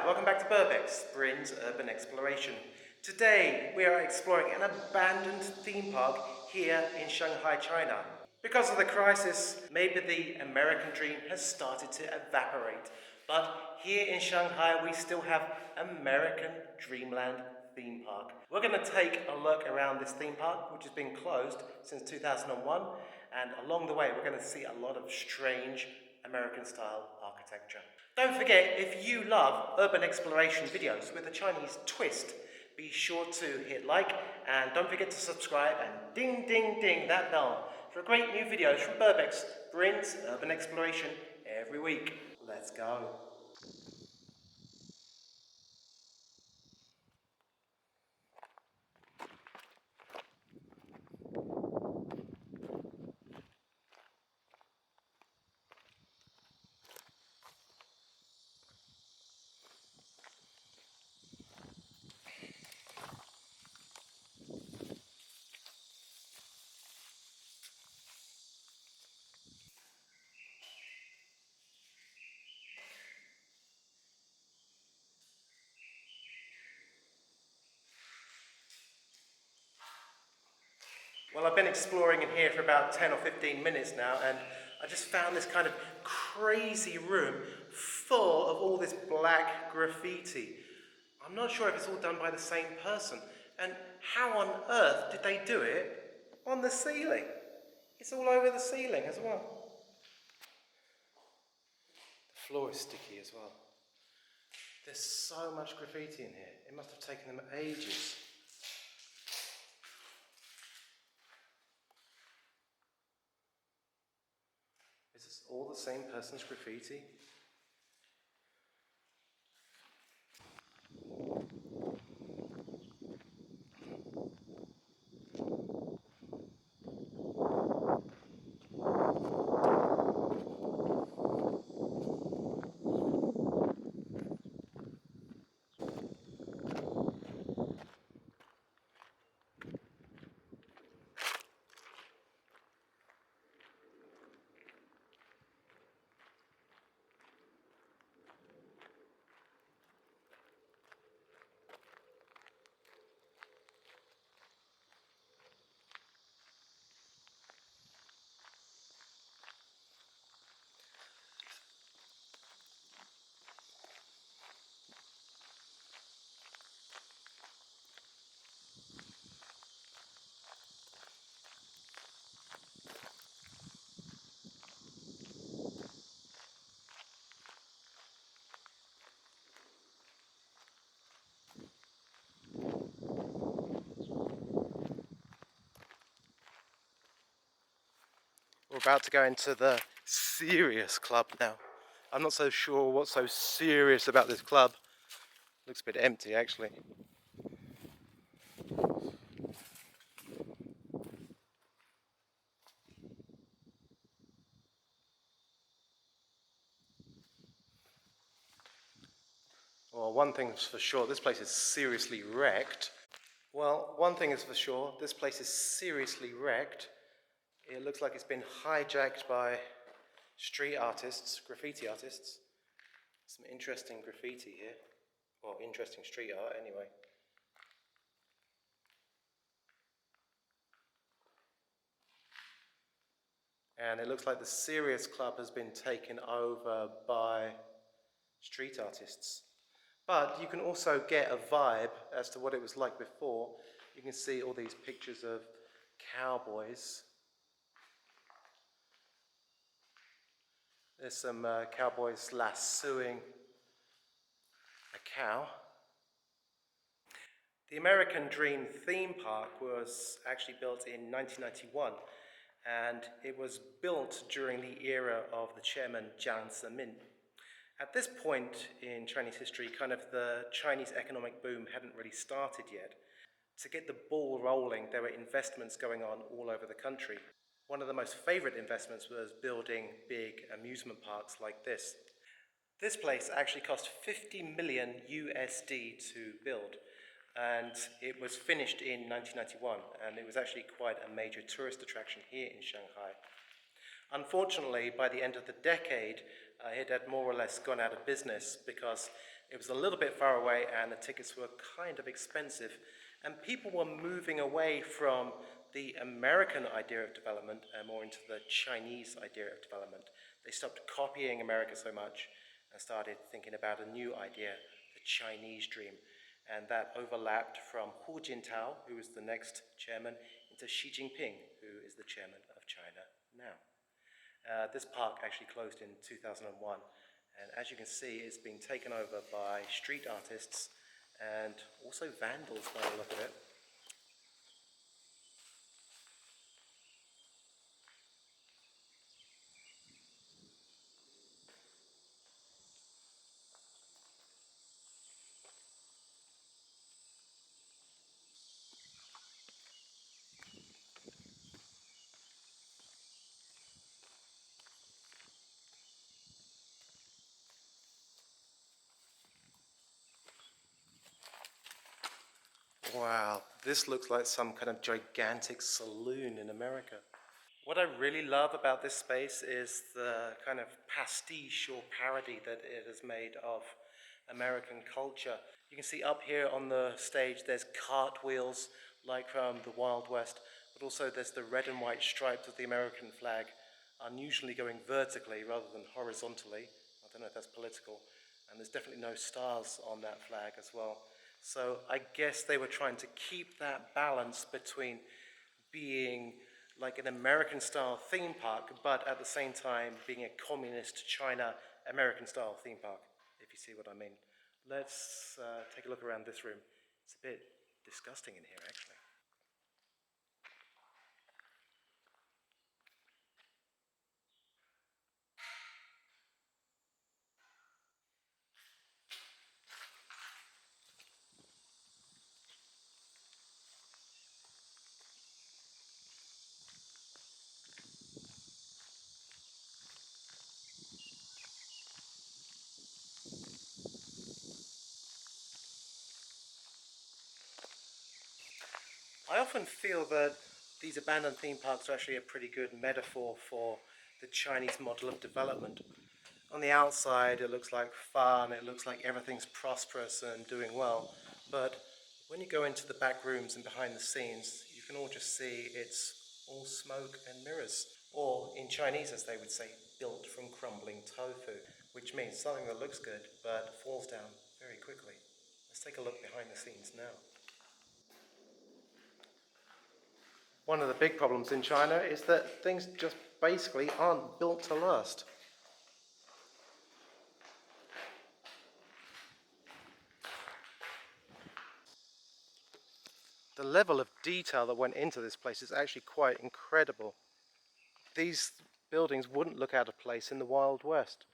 welcome back to Burbex, Brin's Urban Exploration. Today we are exploring an abandoned theme park here in Shanghai, China. Because of the crisis, maybe the American dream has started to evaporate, but here in Shanghai we still have American Dreamland theme park. We're going to take a look around this theme park, which has been closed since 2001, and along the way we're going to see a lot of strange American style architecture. Don't forget, if you love urban exploration videos with a Chinese twist, be sure to hit like and don't forget to subscribe and ding ding ding that bell for great new videos from Burbex, Brin's Urban Exploration every week. Let's go. Well, I've been exploring in here for about 10 or 15 minutes now, and I just found this kind of crazy room full of all this black graffiti. I'm not sure if it's all done by the same person, and how on earth did they do it on the ceiling? It's all over the ceiling as well. The floor is sticky as well. There's so much graffiti in here. It must have taken them ages. Is this all the same person's graffiti? We're about to go into the serious club now. I'm not so sure what's so serious about this club. Looks a bit empty actually. Well, one thing's for sure, this place is seriously wrecked. Well, one thing is for sure, this place is seriously wrecked. It looks like it's been hijacked by street artists, graffiti artists. Some interesting graffiti here. Well, interesting street art anyway. And it looks like the serious club has been taken over by street artists. But you can also get a vibe as to what it was like before. You can see all these pictures of cowboys. There's some cowboys lassoing a cow. The American Dream theme park was actually built in 1991, and it was built during the era of the chairman Jiang Zemin. At this point in Chinese history, kind of the Chinese economic boom hadn't really started yet. To get the ball rolling, there were investments going on all over the country. One of the most favorite investments was building big amusement parks like this. This place actually cost 50 million USD to build, and it was finished in 1991, and it was actually quite a major tourist attraction here in Shanghai. Unfortunately, by the end of the decade, it had more or less gone out of business because it was a little bit far away and the tickets were kind of expensive. And people were moving away from the American idea of development and more into the Chinese idea of development. They stopped copying America so much and started thinking about a new idea, the Chinese dream. And that overlapped from Hu Jintao, who was the next chairman, into Xi Jinping, who is the chairman of China now. This park actually closed in 2001, and as you can see, it's been taken over by street artists and also vandals by the look of it. Wow, this looks like some kind of gigantic saloon in America. What I really love about this space is the kind of pastiche or parody that it has made of American culture. You can see up here on the stage there's cartwheels like from the Wild West, but also there's the red and white stripes of the American flag, unusually going vertically rather than horizontally. I don't know if that's political. And there's definitely no stars on that flag as well. So I guess they were trying to keep that balance between being like an American style theme park, but at the same time being a communist China American style theme park, if you see what I mean. Let's take a look around this room. It's a bit disgusting in here, actually. I often feel that these abandoned theme parks are actually a pretty good metaphor for the Chinese model of development. On the outside, it looks like fun, it looks like everything's prosperous and doing well, but when you go into the back rooms and behind the scenes, you can all just see it's all smoke and mirrors, or in Chinese, as they would say, built from crumbling tofu, which means something that looks good but falls down very quickly. Let's take a look behind the scenes now. One of the big problems in China is that things just basically aren't built to last. The level of detail that went into this place is actually quite incredible. These buildings wouldn't look out of place in the Wild West.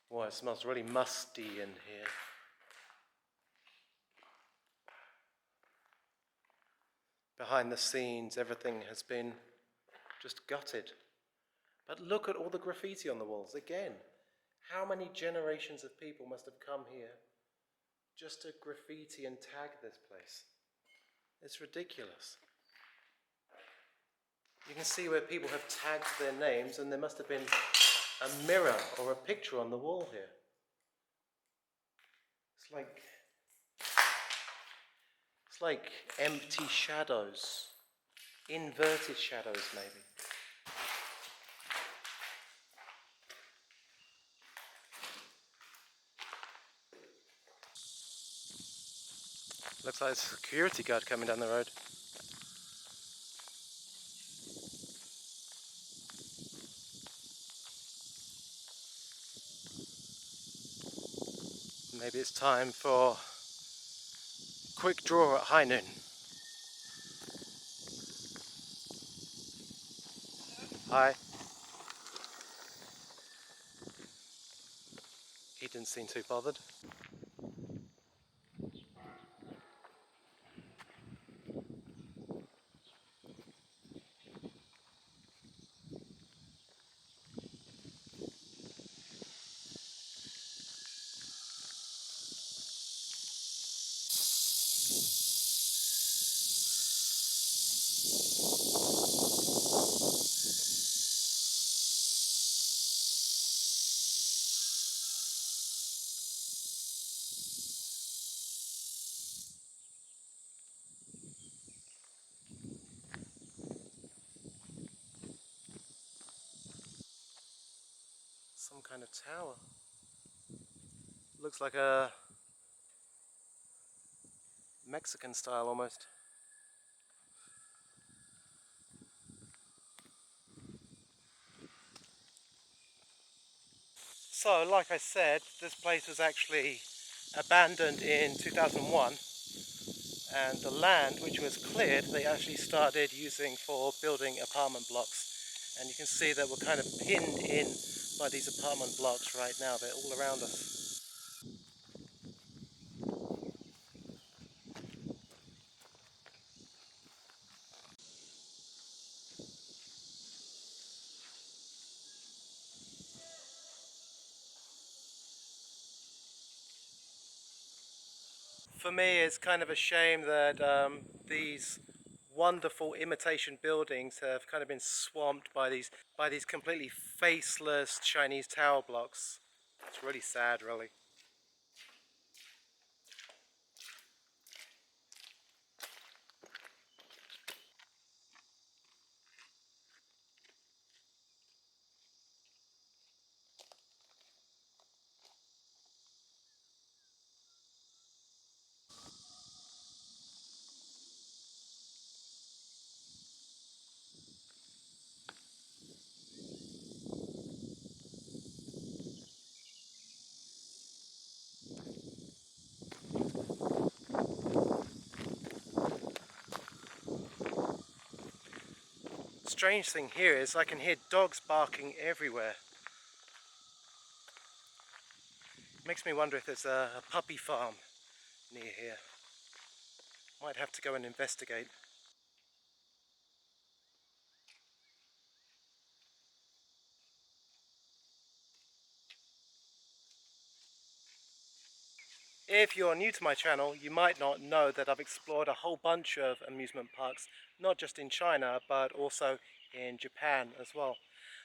Boy, it smells really musty in here. Behind the scenes, everything has been just gutted. But look at all the graffiti on the walls again. How many generations of people must have come here just to graffiti and tag this place? It's ridiculous. You can see where people have tagged their names, and there must have been a mirror or a picture on the wall here. It's like empty shadows, inverted shadows maybe. Looks like a security guard coming down the road. Maybe it's time for a quick draw at high noon. Hi. He didn't seem too bothered. Some kind of tower. Looks like a Mexican style almost. So, like I said, this place was actually abandoned in 2001, and the land which was cleared they actually started using for building apartment blocks. And you can see that we're kind of pinned in by these apartment blocks right now. They're all around us. For me, it's kind of a shame that these wonderful imitation buildings have kind of been swamped by these completely faceless Chinese tower blocks. It's really sad, really. Strange thing here is I can hear dogs barking everywhere. Makes me wonder if there's a puppy farm near here. Might have to go and investigate. If you're new to my channel, you might not know that I've explored a whole bunch of amusement parks, not just in China, but also in Japan as well.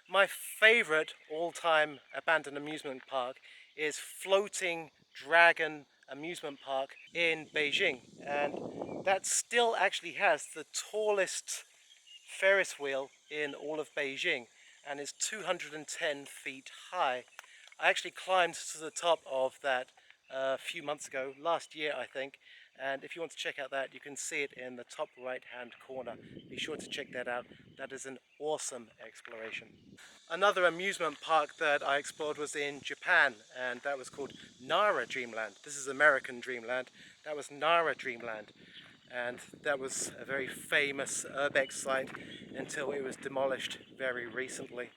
My favourite all-time abandoned amusement park is Floating Dragon Amusement Park in Beijing, and that still actually has the tallest Ferris wheel in all of Beijing, and is 210 feet high. I actually climbed to the top of that a few months ago, last year I think, and if you want to check out that, you can see it in the top right hand corner. Be sure to check that out. That is an awesome exploration. Another amusement park that I explored was in Japan, and that was called Nara Dreamland. This is American Dreamland. That was Nara Dreamland, and that was a very famous Urbex site until it was demolished very recently.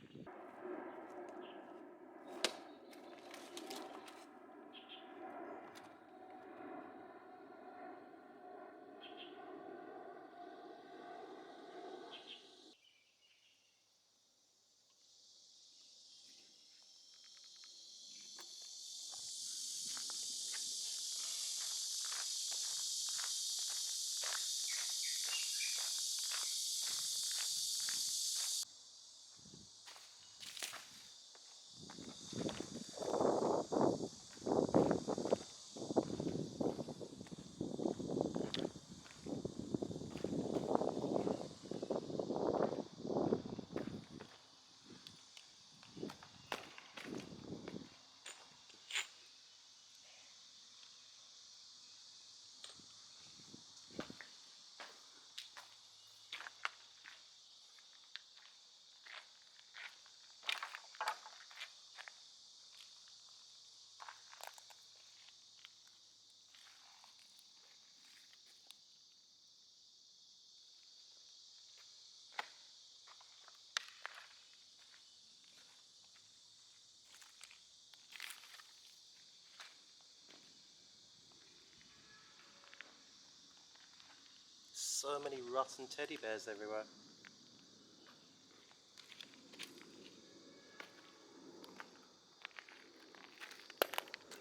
So many rotten teddy bears everywhere.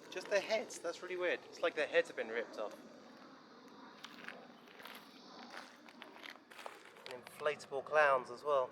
Just their heads, that's really weird. It's like their heads have been ripped off. And inflatable clowns as well.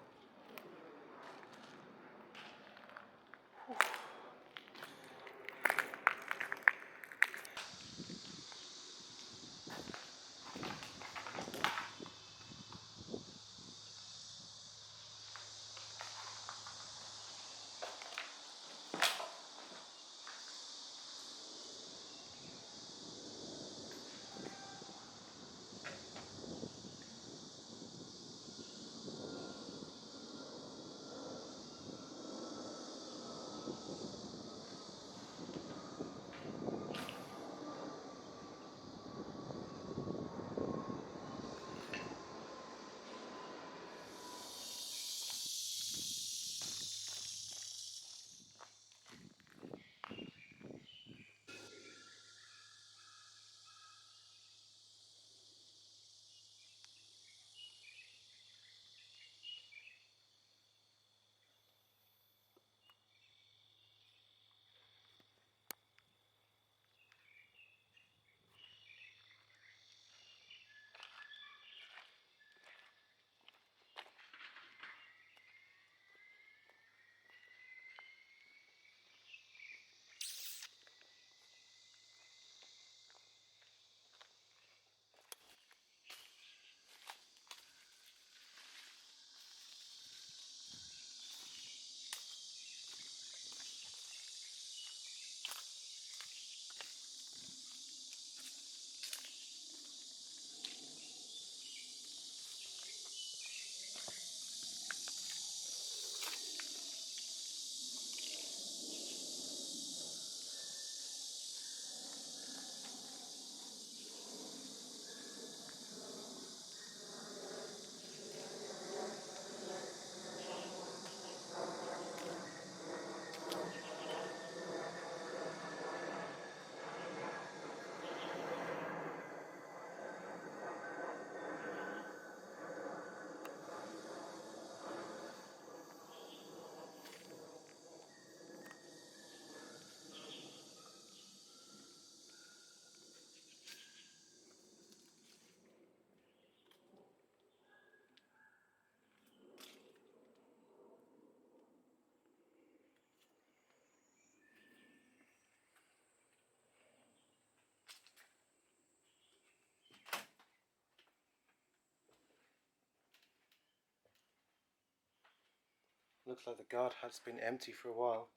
Looks like the guard has been empty for a while.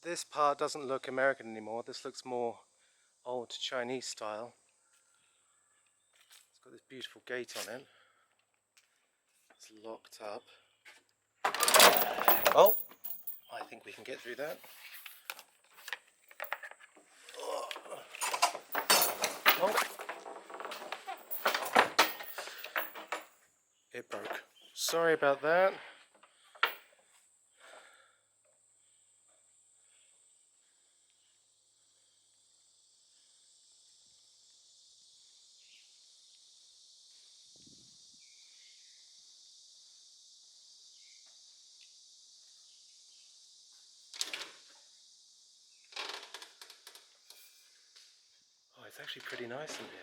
This part doesn't look American anymore. This looks more old Chinese style. It's got this beautiful gate on it. It's locked up. Oh, I think we can get through that. Oh, it broke. Sorry about that. Oh, it's actually pretty nice in here.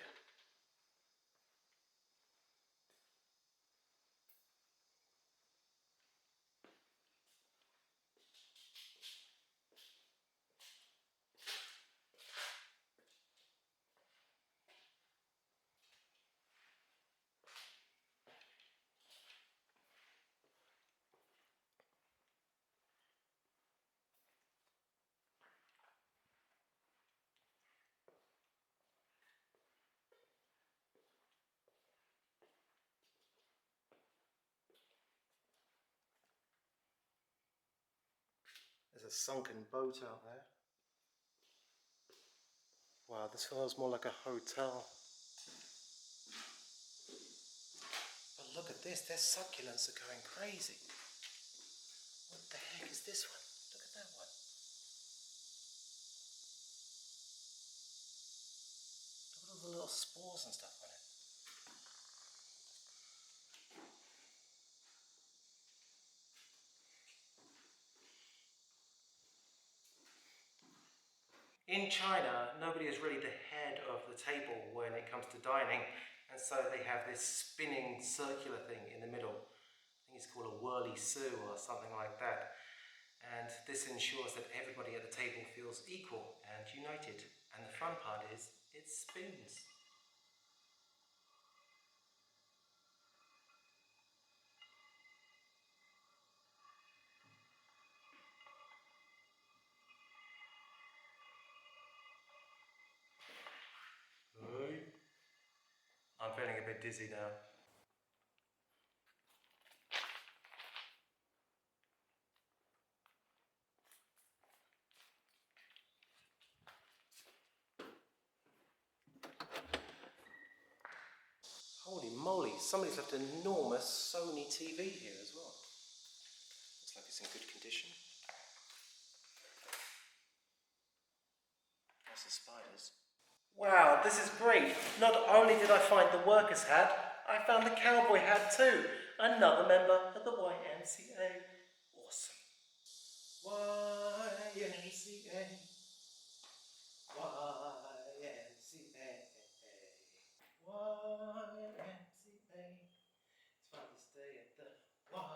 a sunken boat out there. Wow, this feels more like a hotel. But look at this, their succulents are going crazy. What the heck is this one? Look at that one. Look at all the little spores and stuff on it. In China, nobody is really the head of the table when it comes to dining, and so they have this spinning circular thing in the middle. I think it's called a whirly sue or something like that. And this ensures that everybody at the table feels equal and united. And the fun part is, it spins. I'm feeling a bit dizzy now. Holy moly, somebody's left an enormous Sony TV here as well. Looks like it's in good condition. There's the spiders. Wow, this is great. Not only did I find the worker's hat, I found the cowboy hat too. Another member of the YMCA. Awesome. YMCA. YMCA. YMCA. It's fun to stay at the YMCA.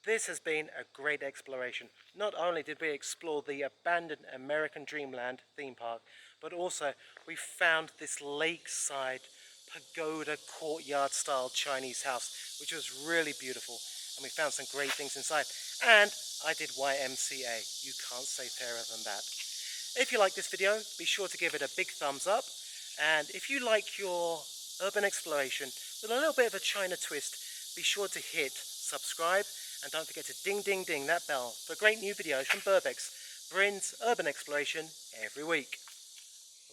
This has been a great exploration. Not only did we explore the abandoned American Dreamland theme park, but also we found this lakeside pagoda courtyard style Chinese house, which was really beautiful. And we found some great things inside. And I did YMCA. You can't say fairer than that. If you like this video, be sure to give it a big thumbs up. And if you like your urban exploration with a little bit of a China twist, be sure to hit subscribe. And don't forget to ding ding ding that bell for great new videos from Burbex, Brin's urban exploration every week.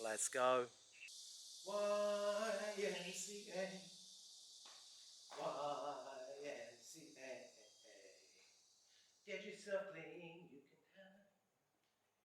Let's go. YMCA. YMCA. Get yourself clean.